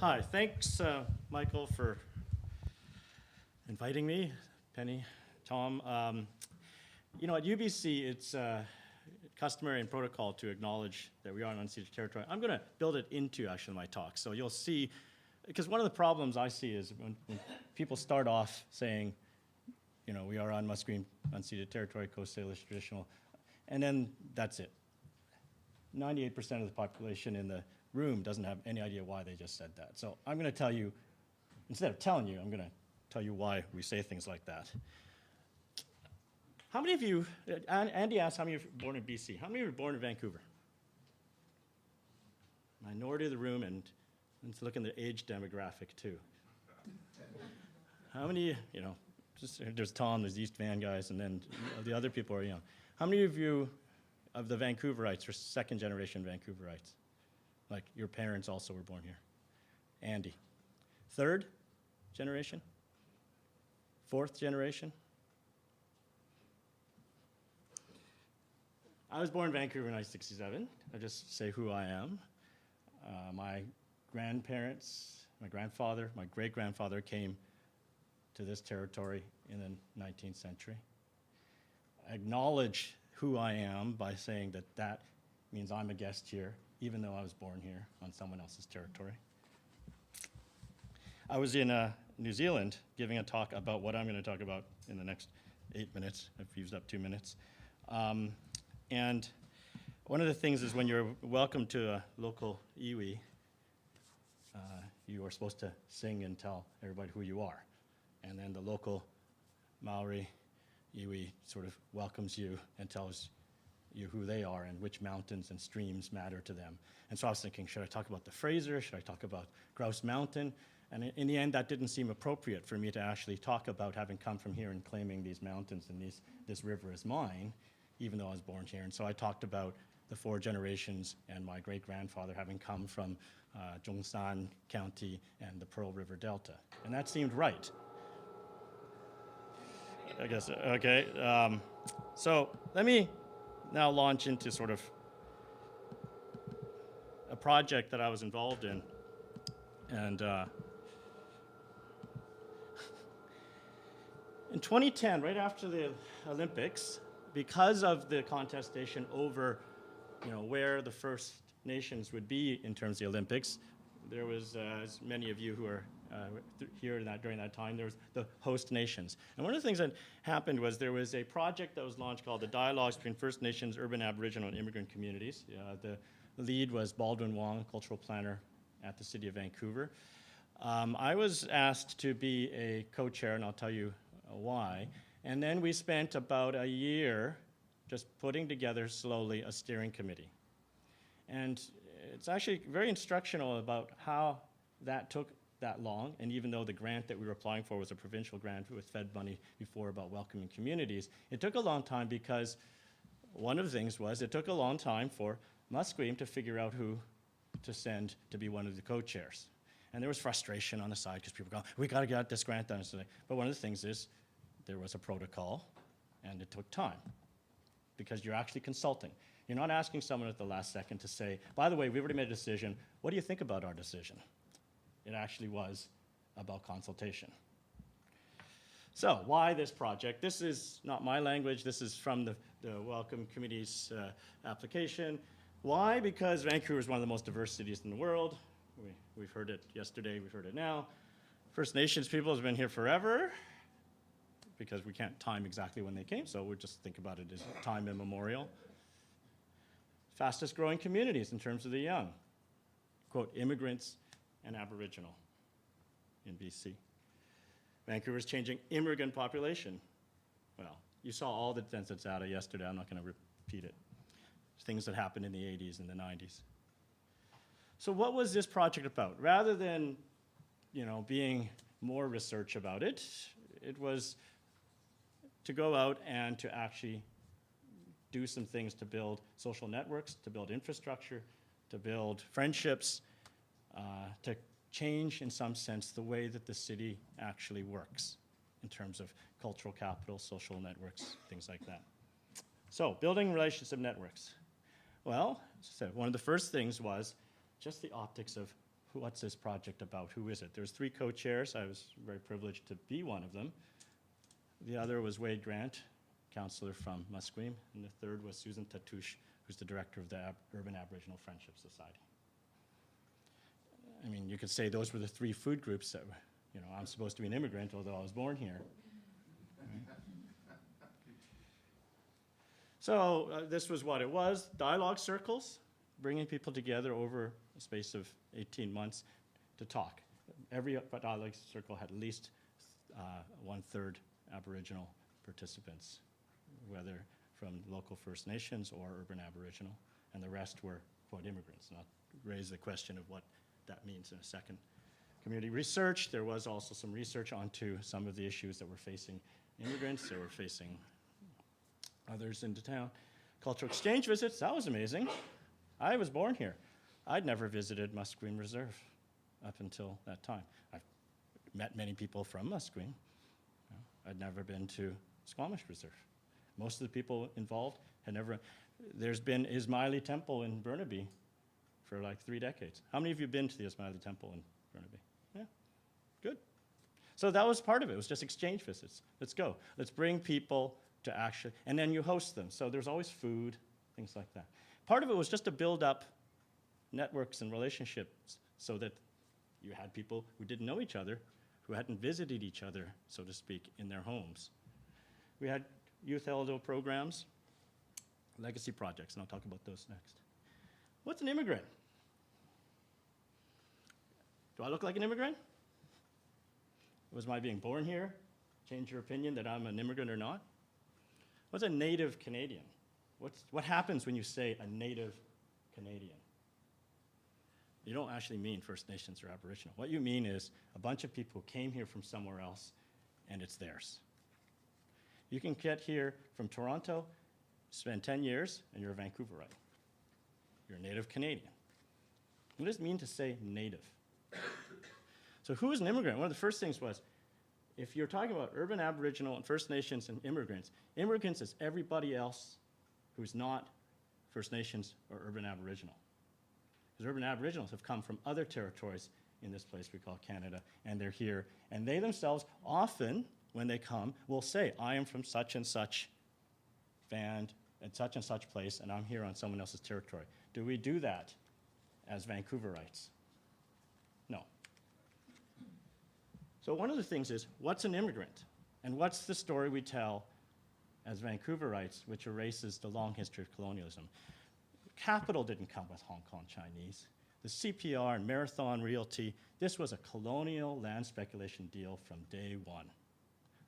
Hi, thanks, Michael, for inviting me, Penny, Tom. At UBC, it's customary and protocol to acknowledge that we are on unceded territory. I'm going to build it into, actually, my talk. So you'll see, because one of the problems I see is when people start off saying, we are on Musqueam unceded territory, Coast Salish traditional, and then that's it. 98% of the population in the room doesn't have any idea why they just said that. So I'm going to tell you, instead of telling you, I'm going to tell you why we say things like that. How many of you, Andy asked how many of you were born in BC. How many of you were born in Vancouver? Minority of the room, and let's look in the age demographic too. How many, there's Tom, there's the East Van guys, and then the other people are young. How many of you of the Vancouverites are second generation Vancouverites? Like your parents also were born here. Andy. Third generation? Fourth generation? I was born in Vancouver in 1967. I'll just say who I am. My grandparents, my grandfather, my great-grandfather came to this territory in the 19th century. I acknowledge who I am by saying that means I'm a guest here, even though I was born here on someone else's territory. I was in New Zealand giving a talk about what I'm going to talk about in the next 8 minutes. I've used up 2 minutes. And one of the things is when you're welcome to a local iwi, you are supposed to sing and tell everybody who you are. And then the local Maori iwi sort of welcomes you and tells you who they are and which mountains and streams matter to them. And so I was thinking, should I talk about the Fraser? Should I talk about Grouse Mountain? And in the end, that didn't seem appropriate for me to actually talk about having come from here and claiming these mountains and this river as mine, even though I was born here. And so I talked about the 4 generations and my great-grandfather having come from Zhongshan County and the Pearl River Delta. And that seemed right. I guess, okay. So let me now launch into sort of a project that I was involved in. And in 2010, right after the Olympics, because of the contestation over, where the First Nations would be in terms of the Olympics, there was, as many of you who are here during that time, there was the host nations. And one of the things that happened was there was a project that was launched called the Dialogues Between First Nations, Urban Aboriginal, and Immigrant Communities. The lead was Baldwin Wong, cultural planner at the City of Vancouver. I was asked to be a co-chair, and I'll tell you why. And then we spent about a year just putting together slowly a steering committee. And it's actually very instructional about how that took that long, and even though the grant that we were applying for was a provincial grant with Fed money before about welcoming communities, it took a long time because one of the things was it took a long time for Musqueam to figure out who to send to be one of the co-chairs. And there was frustration on the side because people go, we got to get this grant done. But one of the things is there was a protocol, and it took time because you're actually consulting. You're not asking someone at the last second to say, by the way, we've already made a decision. What do you think about our decision? It actually was about consultation. So why this project? This is not my language. This is from the Welcome Committee's application. Why? Because Vancouver is one of the most diverse cities in the world. We've heard it yesterday. We've heard it now. First Nations people have been here forever because we can't time exactly when they came, so we'll just think about it as time immemorial. Fastest growing communities in terms of the young. Quote, immigrants and Aboriginal in BC. Vancouver's changing immigrant population. Well, you saw all the census data yesterday. I'm not going to repeat it. Things that happened in the 80s and the 90s. So what was this project about? Rather than, being more research about it, it was to go out and to actually do some things to build social networks, to build infrastructure, to build friendships, to change, in some sense, the way that the city actually works in terms of cultural capital, social networks, things like that. So, building relationship networks. Well, as I said, one of the first things was just the optics of what's this project about? Who is it? There's 3 co-chairs. I was very privileged to be one of them. The other was Wade Grant, counselor from Musqueam, and the third was Susan Tatouche, who's the director of the Urban Aboriginal Friendship Society. I mean, you could say those were the 3 food groups that, I'm supposed to be an immigrant, although I was born here. So this was what it was, dialogue circles, bringing people together over a space of 18 months to talk. Every dialogue circle had at least 1/3 Aboriginal participants, whether from local First Nations or urban Aboriginal, and the rest were, quote, immigrants. And I'll raise the question of what that means in a second. Community research, there was also some research onto some of the issues that were facing immigrants, that were facing others into town. Cultural exchange visits, that was amazing. I was born here. I'd never visited Musqueam Reserve up until that time. I've met many people from Musqueam. I'd never been to Squamish Reserve. Most of the people involved had never. There's been Ismaili Temple in Burnaby for like 3 decades. How many of you have been to the Ismaili Temple in Burnaby? Yeah, good. So that was part of it. It was just exchange visits. Let's go. Let's bring people to actually, and then you host them. So there's always food, things like that. Part of it was just to build up networks and relationships so that you had people who didn't know each other, who hadn't visited each other, so to speak, in their homes. We had youth elder programs, legacy projects, and I'll talk about those next. What's an immigrant? Do I look like an immigrant? Was my being born here change your opinion that I'm an immigrant or not? What's a native Canadian? What happens when you say a native Canadian? You don't actually mean First Nations or Aboriginal. What you mean is a bunch of people who came here from somewhere else, and it's theirs. You can get here from Toronto, spend 10 years, and you're a Vancouverite. You're a native Canadian. What does it mean to say native? So who is an immigrant? One of the first things was, if you're talking about urban Aboriginal and First Nations and immigrants is everybody else who's not First Nations or urban Aboriginal. Because urban Aboriginals have come from other territories in this place we call Canada, and they're here. And they themselves often, when they come, will say, I am from such and such band at such and such place, and I'm here on someone else's territory. Do we do that as Vancouverites? No. So one of the things is, what's an immigrant? And what's the story we tell as Vancouverites, which erases the long history of colonialism? Capital didn't come with Hong Kong Chinese. The CPR and Marathon Realty, this was a colonial land speculation deal from day one.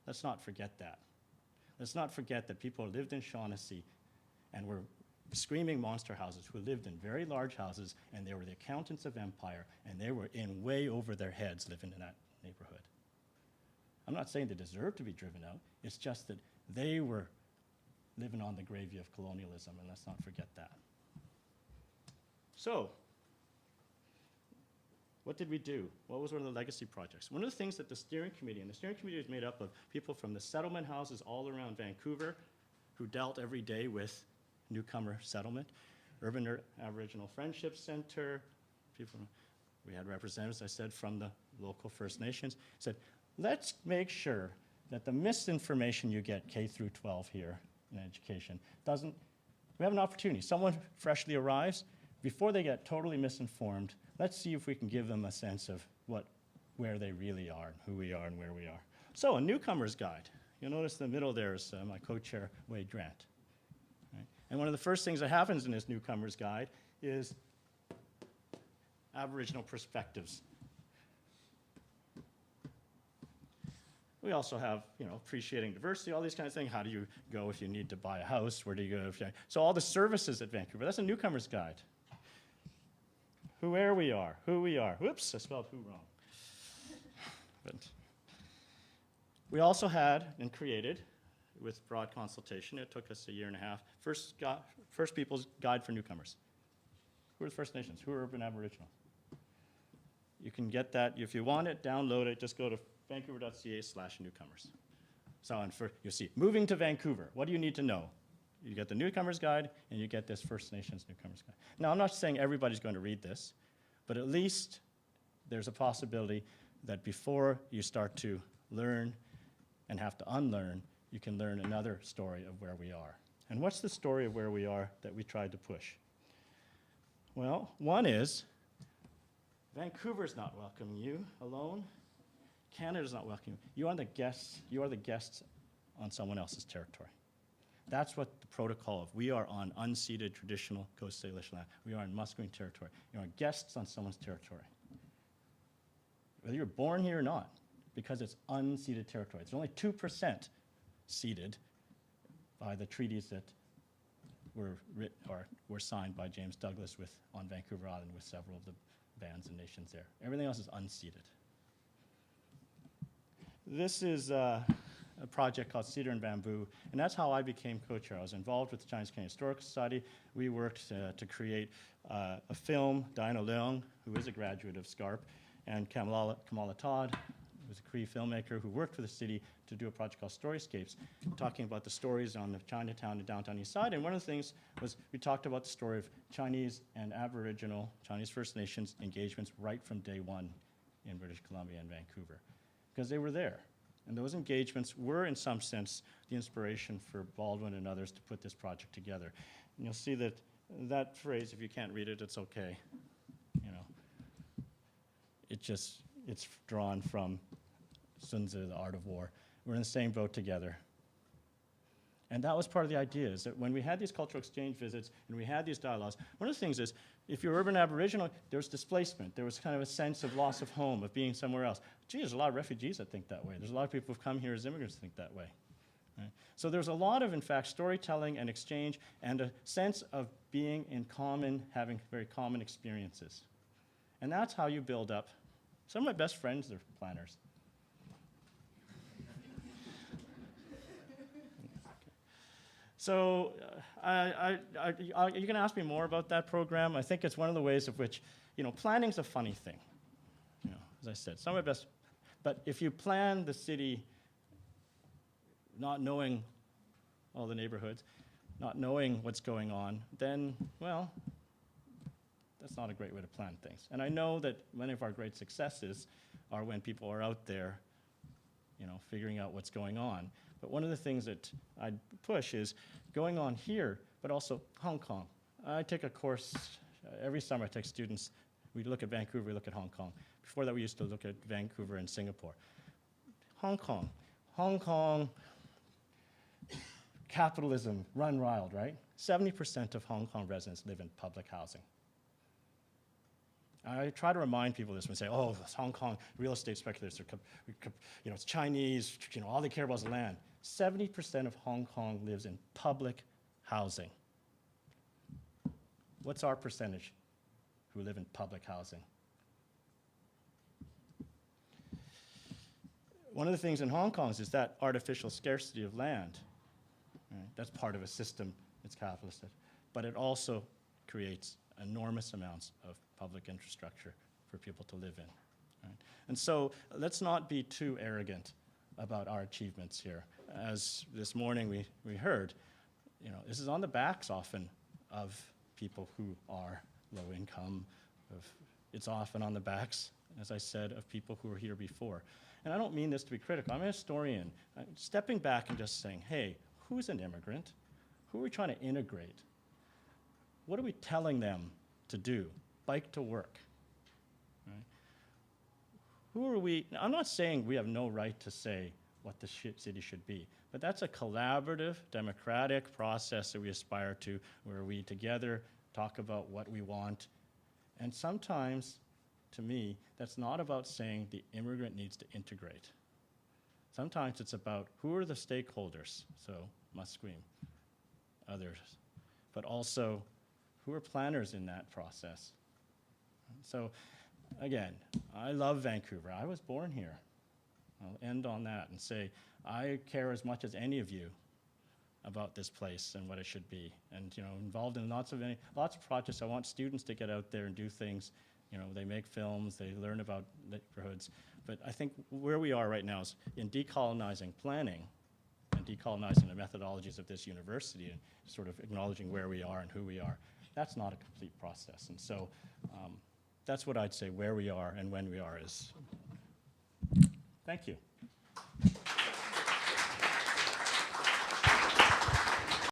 Let's not forget that. Let's not forget that people who lived in Shaughnessy and were screaming monster houses, who lived in very large houses, and they were the accountants of empire, and they were in way over their heads living in that neighborhood. I'm not saying they deserve to be driven out. It's just that they were living on the gravy of colonialism, and let's not forget that. So, what did we do? What was one of the legacy projects? One of the things that the steering committee, and the steering committee is made up of people from the settlement houses all around Vancouver who dealt every day with newcomer settlement, Urban Aboriginal Friendship Center, we had representatives, I said, from the local First Nations, said, let's make sure that the misinformation you get K through 12 here in education doesn't, we have an opportunity. Someone freshly arrives, before they get totally misinformed, let's see if we can give them a sense of where they really are, and who we are, and where we are. So, a newcomer's guide. You'll notice in the middle there is my co-chair, Wade Grant. Right? And one of the first things that happens in this newcomer's guide is Aboriginal perspectives. We also have, appreciating diversity, all these kinds of things. How do you go if you need to buy a house? Where do you go? So all the services at Vancouver, that's a newcomer's guide. Where we are, who we are. Whoops, I spelled who wrong. But we also had and created, with broad consultation, it took us a year and a half, First People's Guide for Newcomers. Who are the First Nations? Who are urban Aboriginal? You can get that. If you want it, download it. Just go to vancouver.ca/newcomers. So you'll see, moving to Vancouver, what do you need to know? You get the Newcomers Guide, and you get this First Nations Newcomers Guide. Now, I'm not saying everybody's going to read this, but at least there's a possibility that before you start to learn and have to unlearn, you can learn another story of where we are. And what's the story of where we are that we tried to push? Well, one is Vancouver's not welcoming you alone. Canada's not welcoming you. You are the guests on someone else's territory. That's what the protocol of. We are on unceded traditional Coast Salish land. We are in Musqueam territory. You are guests on someone's territory. Whether you're born here or not, because it's unceded territory. It's only 2% ceded by the treaties that were signed by James Douglas on Vancouver Island with several of the bands and nations there. Everything else is unceded. This is a project called Cedar and Bamboo, and that's how I became co-chair. I was involved with the Chinese Canadian Historical Society. We worked to create a film. Diana Leung, who is a graduate of SCARP, and Kamala Todd, who was a Cree filmmaker who worked for the city to do a project called Storyscapes, talking about the stories on the Chinatown and downtown East Side. And one of the things was we talked about the story of Chinese and Aboriginal, Chinese First Nations engagements right from day one in British Columbia and Vancouver, because they were there. And those engagements were, in some sense, the inspiration for Baldwin and others to put this project together. And you'll see that that phrase, if you can't read it, it's okay. You know, it's drawn from Sun Tzu, The Art of War. We're in the same boat together. And that was part of the idea, is that when we had these cultural exchange visits and we had these dialogues, one of the things is, if you're urban Aboriginal, there was displacement. There was kind of a sense of loss of home, of being somewhere else. Gee, there's a lot of refugees that think that way. There's a lot of people who've come here as immigrants that think that way. Right? So there's a lot of, in fact, storytelling and exchange and a sense of being in common, having very common experiences. And that's how you build up. Some of my best friends are planners. So you can ask me more about that program. I think it's one of the ways of which, planning's a funny thing. As I said, some of the best. But if you plan the city not knowing all the neighborhoods, not knowing what's going on, then, well, that's not a great way to plan things. And I know that many of our great successes are when people are out there, figuring out what's going on. But one of the things that I'd push is going on here, but also Hong Kong. I take a course, every summer I take students, we look at Vancouver, we look at Hong Kong. Before that we used to look at Vancouver and Singapore. Hong Kong, capitalism, run wild, right? 70% of Hong Kong residents live in public housing. I try to remind people this when they say, oh, it's Hong Kong real estate speculators, it's Chinese, all they care about is land. 70% of Hong Kong lives in public housing. What's our percentage who live in public housing? One of the things in Hong Kong is that artificial scarcity of land. Right? That's part of a system, it's capitalist, but it also creates enormous amounts of public infrastructure for people to live in. Right? And so let's not be too arrogant about our achievements here. As this morning we heard, this is on the backs often of people who are low income. It's often on the backs, as I said, of people who were here before. And I don't mean this to be critical. I'm a historian. I'm stepping back and just saying, hey, who's an immigrant? Who are we trying to integrate? What are we telling them to do? Bike to work. Right? Who are we? Now, I'm not saying we have no right to say what the city should be, but that's a collaborative, democratic process that we aspire to, where we together talk about what we want. And sometimes, to me, that's not about saying the immigrant needs to integrate. Sometimes it's about who are the stakeholders, so Musqueam, others, but also who are planners in that process. So again, I love Vancouver. I was born here. I'll end on that and say, I care as much as any of you about this place and what it should be. And involved in lots of projects. I want students to get out there and do things. They make films, they learn about neighborhoods. But I think where we are right now is in decolonizing planning and decolonizing the methodologies of this university and sort of acknowledging where we are and who we are. That's not a complete process. And so that's what I'd say, where we are and when we are is. Thank you.